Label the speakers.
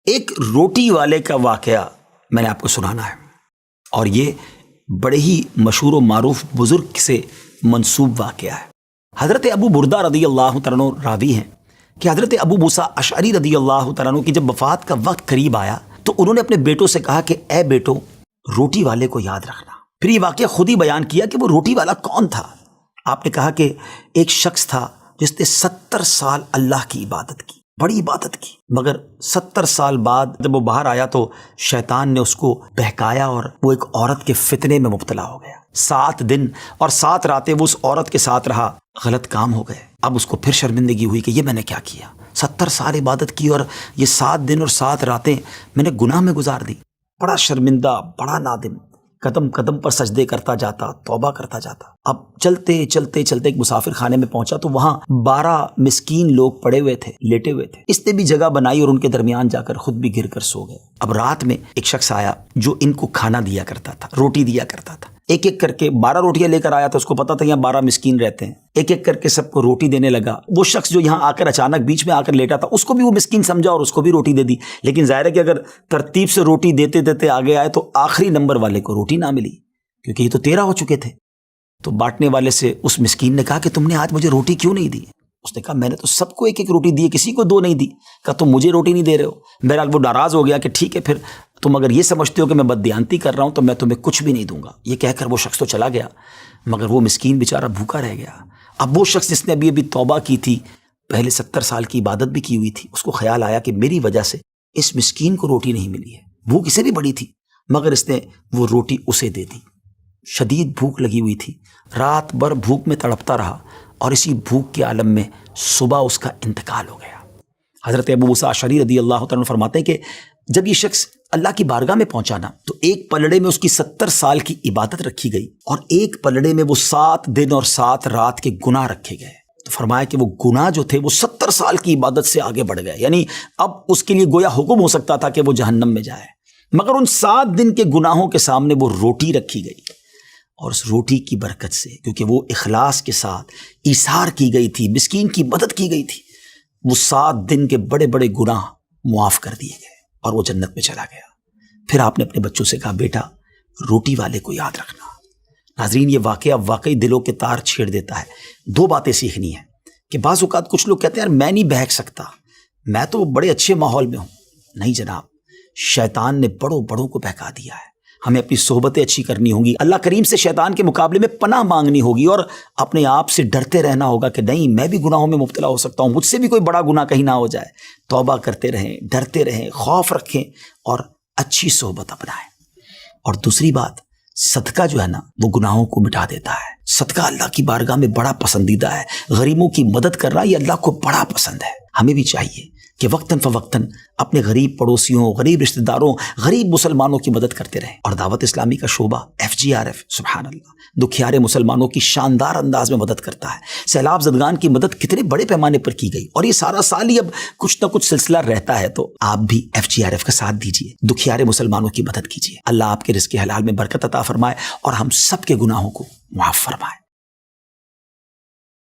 Speaker 1: ایک روٹی والے کا واقعہ میں نے آپ کو سنانا ہے، اور یہ بڑے ہی مشہور و معروف بزرگ سے منسوب واقعہ ہے۔ حضرت ابو بردہ رضی اللہ تعالیٰ عنہ راوی ہیں کہ حضرت ابو موسیٰ اشعری رضی اللہ تعالیٰ عنہ کی جب وفات کا وقت قریب آیا تو انہوں نے اپنے بیٹوں سے کہا کہ اے بیٹو، روٹی والے کو یاد رکھنا۔ پھر یہ واقعہ خود ہی بیان کیا کہ وہ روٹی والا کون تھا۔ آپ نے کہا کہ ایک شخص تھا جس نے 70 سال اللہ کی عبادت کی، بڑی عبادت کی، مگر 70 سال بعد جب وہ باہر آیا تو شیطان نے اس کو بہکایا اور وہ ایک عورت کے فتنے میں مبتلا ہو گیا۔ 7 دن اور 7 راتیں وہ اس عورت کے ساتھ رہا، غلط کام ہو گئے۔ اب اس کو پھر شرمندگی ہوئی کہ یہ میں نے کیا کیا، 70 سال عبادت کی اور یہ 7 دن اور 7 راتیں میں نے گناہ میں گزار دی۔ بڑا شرمندہ، بڑا نادم، قدم قدم پر سجدے کرتا جاتا، توبہ کرتا جاتا۔ اب چلتے چلتے چلتے ایک مسافر خانے میں پہنچا تو وہاں 12 مسکین لوگ پڑے ہوئے تھے، لیٹے ہوئے تھے۔ اس نے بھی جگہ بنائی اور ان کے درمیان جا کر خود بھی گر کر سو گئے۔ اب رات میں ایک شخص آیا جو ان کو کھانا دیا کرتا تھا، روٹی دیا کرتا تھا۔ ایک ایک کر کے 12 روٹیاں لے کر آیا تھا، اس کو پتا تھا یہاں 12 مسکین رہتے ہیں۔ ایک ایک کر کے سب کو روٹی دینے لگا۔ وہ شخص جو یہاں آ کر اچانک بیچ میں آ کر لیٹا تھا، اس کو بھی وہ مسکین سمجھا اور اس کو بھی روٹی دے دی۔ لیکن ظاہر ہے کہ اگر ترتیب سے روٹی دیتے دیتے آگے آئے تو آخری نمبر والے کو روٹی نہ ملی، کیونکہ یہ تو 13 ہو چکے تھے۔ تو بانٹنے والے سے اس مسکین نے کہا کہ تم نے آج مجھے روٹی کیوں نہیں دی؟ اس نے کہا میں نے تو سب کو ایک ایک روٹی دی، کسی کو 2 نہیں دی۔ کہا تم مجھے روٹی نہیں دے رہے ہو۔ بہرحال وہ ناراض ہو گیا کہ ٹھیک ہے، پھر تم اگر یہ سمجھتے ہو کہ میں بددیانتی کر رہا ہوں تو میں تمہیں کچھ بھی نہیں دوں گا۔ یہ کہہ کر وہ شخص تو چلا گیا، مگر وہ مسکین بیچارہ بھوکا رہ گیا۔ اب وہ شخص جس نے ابھی توبہ کی تھی، پہلے 70 سال کی عبادت بھی کی ہوئی تھی، اس کو خیال آیا کہ میری وجہ سے اس مسکین کو روٹی نہیں ملی ہے۔ بھوک اسے بھی بڑی تھی، مگر اس نے وہ روٹی اسے دے دی۔ شدید بھوک لگی ہوئی تھی، رات بھر بھوک میں تڑپتا رہا اور اسی بھوک کے عالم میں صبح اس کا انتقال ہو گیا۔ حضرت ابو موسیٰ اشعری رضی اللہ تعالیٰ عنہ فرماتے ہیں کہ جب یہ شخص اللہ کی بارگاہ میں پہنچا نا تو ایک پلڑے میں اس کی 70 سال کی عبادت رکھی گئی اور ایک پلڑے میں وہ 7 دن اور 7 رات کے گناہ رکھے گئے۔ تو فرمایا کہ وہ گناہ جو تھے وہ 70 سال کی عبادت سے آگے بڑھ گئے، یعنی اب اس کے لیے گویا حکم ہو سکتا تھا کہ وہ جہنم میں جائے، مگر ان 7 دن کے گناہوں کے سامنے وہ روٹی رکھی گئی، اور اس روٹی کی برکت سے، کیونکہ وہ اخلاص کے ساتھ ایثار کی گئی تھی، مسکین کی مدد کی گئی تھی، وہ 7 دن کے بڑے بڑے گناہ معاف کر دیے گئے اور وہ جنت میں چلا گیا۔ پھر آپ نے اپنے بچوں سے کہا بیٹا روٹی والے کو یاد رکھنا۔ ناظرین، یہ واقعہ واقعی دلوں کے تار چھیڑ دیتا ہے۔ 2 باتیں سیکھنی ہیں کہ بعض اوقات کچھ لوگ کہتے ہیں یار میں نہیں بہک سکتا، میں تو بڑے اچھے ماحول میں ہوں۔ نہیں جناب، شیطان نے بڑوں بڑوں کو بہکا دیا ہے۔ ہمیں اپنی صحبتیں اچھی کرنی ہوں گی، اللہ کریم سے شیطان کے مقابلے میں پناہ مانگنی ہوگی اور اپنے آپ سے ڈرتے رہنا ہوگا کہ نہیں میں بھی گناہوں میں مبتلا ہو سکتا ہوں، مجھ سے بھی کوئی بڑا گناہ کہیں نہ ہو جائے۔ توبہ کرتے رہیں، ڈرتے رہیں، خوف رکھیں اور اچھی صحبت اپنائیں۔ اور دوسری بات، صدقہ جو ہے نا وہ گناہوں کو مٹا دیتا ہے۔ صدقہ اللہ کی بارگاہ میں بڑا پسندیدہ ہے، غریبوں کی مدد کرنا یہ اللہ کو بڑا پسند ہے۔ ہمیں بھی چاہیے کہ وقتاً فوقتاً اپنے غریب پڑوسیوں، غریب رشتہ داروں، غریب مسلمانوں کی مدد کرتے رہیں۔ اور دعوت اسلامی کا شعبہ FGRF سبحان اللہ دکھیارے مسلمانوں کی شاندار انداز میں مدد کرتا ہے۔ سیلاب زدگان کی مدد کتنے بڑے پیمانے پر کی گئی اور یہ سارا سال ہی اب کچھ نہ کچھ سلسلہ رہتا ہے، تو آپ بھی FGRF کا ساتھ دیجیے، دکھیارے مسلمانوں کی مدد کیجیے۔ اللہ آپ کے رزق حلال میں برکت عطا فرمائے اور ہم سب کے گناہوں کو معاف فرمائے۔